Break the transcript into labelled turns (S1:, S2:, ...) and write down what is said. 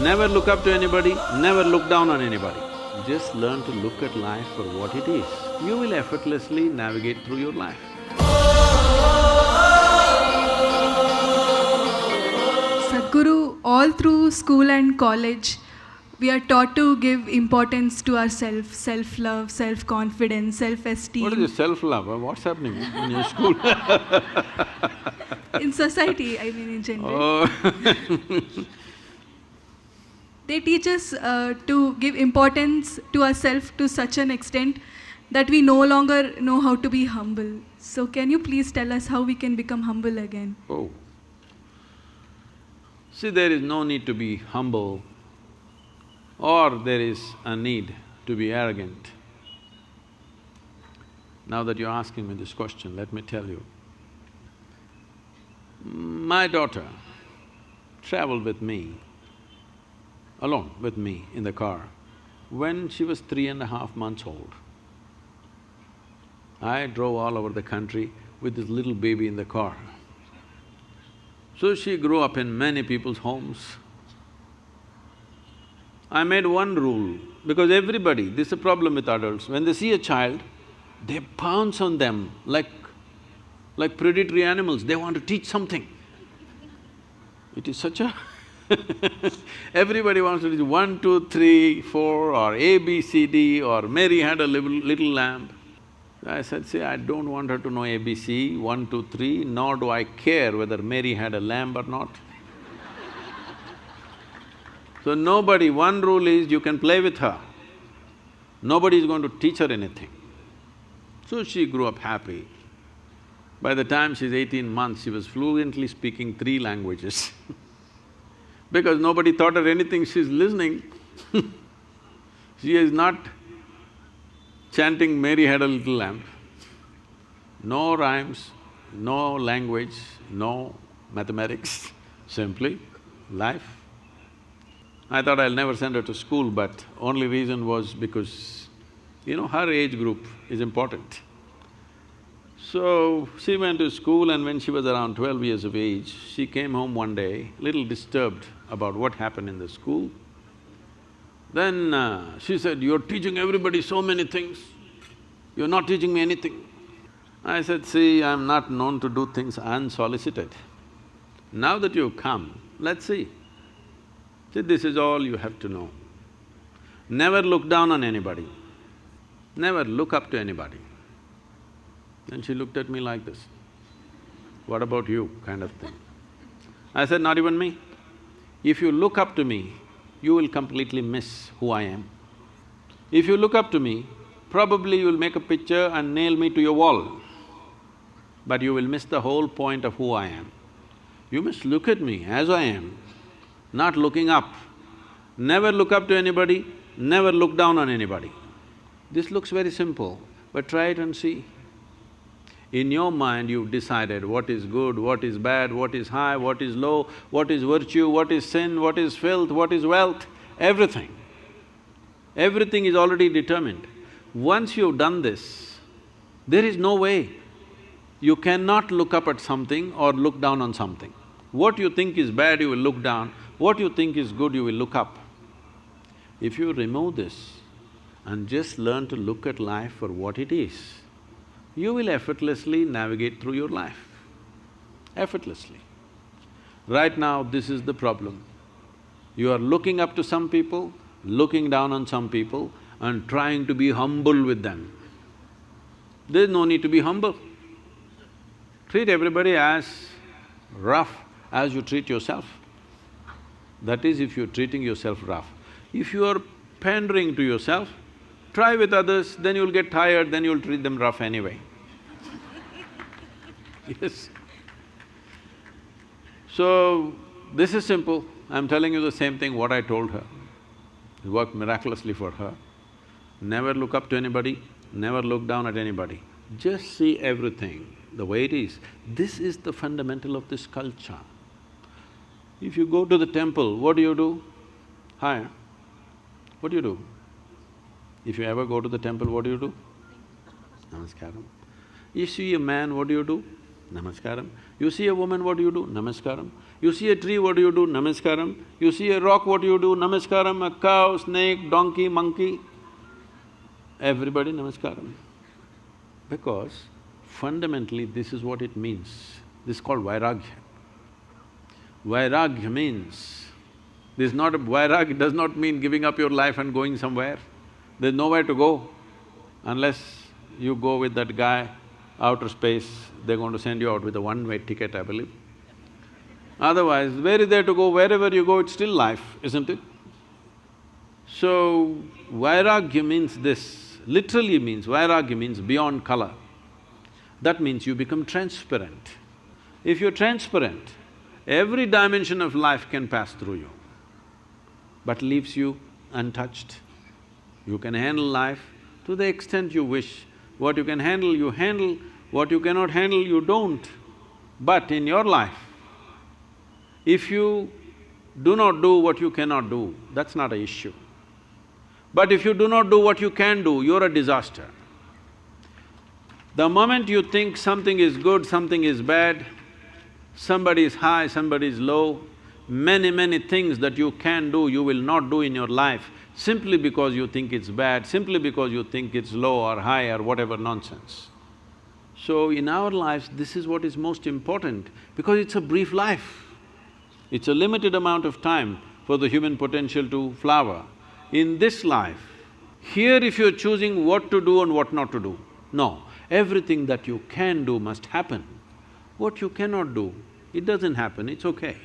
S1: Never look up to anybody, never look down on anybody. Just learn to look at life for what it is. You will effortlessly navigate through your life.
S2: Sadhguru, all through school and college, we are taught to give importance to ourselves, self-love, self-confidence, self-esteem.
S1: What is this self-love? What's happening in your school?
S2: In society, I mean in general.
S1: Oh.
S2: They teach us to give importance to ourselves to such an extent that we no longer know how to be humble. So can you please tell us how we can become humble again?
S1: Oh. See, there is no need to be humble or there is a need to be arrogant. Now that you're asking me this question, let me tell you. My daughter traveled with me, alone with me in the car, when she was 3.5 months old. I drove all over the country with this little baby in the car. So she grew up in many people's homes. I made one rule, because everybody, this is a problem with adults, when they see a child, they pounce on them like predatory animals, they want to teach something. It is such a everybody wants to teach 1, 2, 3, 4 or A, B, C, D or Mary had a little lamb. I said, see, I don't want her to know ABC, 1, 2, 3, nor do I care whether Mary had a lamb or not. So nobody… one rule is you can play with her, nobody is going to teach her anything. So she grew up happy. By the time she's 18 months, she was fluently speaking 3 languages because nobody taught her anything, she's listening. She is not chanting Mary had a little lamb. No rhymes, no language, no mathematics, simply life. I thought I'll never send her to school, but only reason was because, her age group is important. So, she went to school and when she was around 12 years of age, she came home one day, little disturbed about what happened in the school. Then she said, you're teaching everybody so many things, you're not teaching me anything. I said, see, I'm not known to do things unsolicited. Now that you've come, let's see. See, this is all you have to know. Never look down on anybody, never look up to anybody. Then she looked at me like this, what about you, kind of thing. I said, not even me. If you look up to me, you will completely miss who I am. If you look up to me, probably you'll make a picture and nail me to your wall, but you will miss the whole point of who I am. You must look at me as I am, not looking up. Never look up to anybody, never look down on anybody. This looks very simple, but try it and see. In your mind, you've decided what is good, what is bad, what is high, what is low, what is virtue, what is sin, what is filth, what is wealth, everything. Everything is already determined. Once you've done this, there is no way you cannot look up at something or look down on something. What you think is bad, you will look down, what you think is good, you will look up. If you remove this and just learn to look at life for what it is, you will effortlessly navigate through your life, effortlessly. Right now, this is the problem. You are looking up to some people, looking down on some people and trying to be humble with them. There's no need to be humble. Treat everybody as rough as you treat yourself. That is, if you're treating yourself rough. If you are pandering to yourself, try with others, then you'll get tired, then you'll treat them rough anyway. Yes. So, this is simple. I'm telling you the same thing what I told her. It worked miraculously for her. Never look up to anybody, never look down at anybody. Just see everything the way it is. This is the fundamental of this culture. If you go to the temple, what do? Hi, what do? If you ever go to the temple, what do? Namaskaram. You see a man, what do? Namaskaram. You see a woman, what do? Namaskaram. You see a tree, what do you do? Namaskaram. You see a rock, what do you do? Namaskaram. A cow, snake, donkey, monkey, everybody namaskaram. Because fundamentally this is what it means. This is called vairagya. Vairagya means, this is not a… vairagya does not mean giving up your life and going somewhere. There's nowhere to go unless you go with that guy, outer space, they're going to send you out with a one-way ticket, I believe. Otherwise, where is there to go? Wherever you go, it's still life, isn't it? So, vairagya means this, literally means, vairagya means beyond color. That means you become transparent. If you're transparent, every dimension of life can pass through you, but leaves you untouched. You can handle life to the extent you wish. What you can handle, you handle. What you cannot handle, you don't. But in your life, if you do not do what you cannot do, that's not an issue. But if you do not do what you can do, you're a disaster. The moment you think something is good, something is bad, somebody is high, somebody is low, many things that you can do, you will not do in your life simply because you think it's bad, simply because you think it's low or high or whatever nonsense. So in our lives, this is what is most important because it's a brief life. It's a limited amount of time for the human potential to flower. In this life, here if you're choosing what to do and what not to do, no, everything that you can do must happen. What you cannot do, it doesn't happen, it's okay.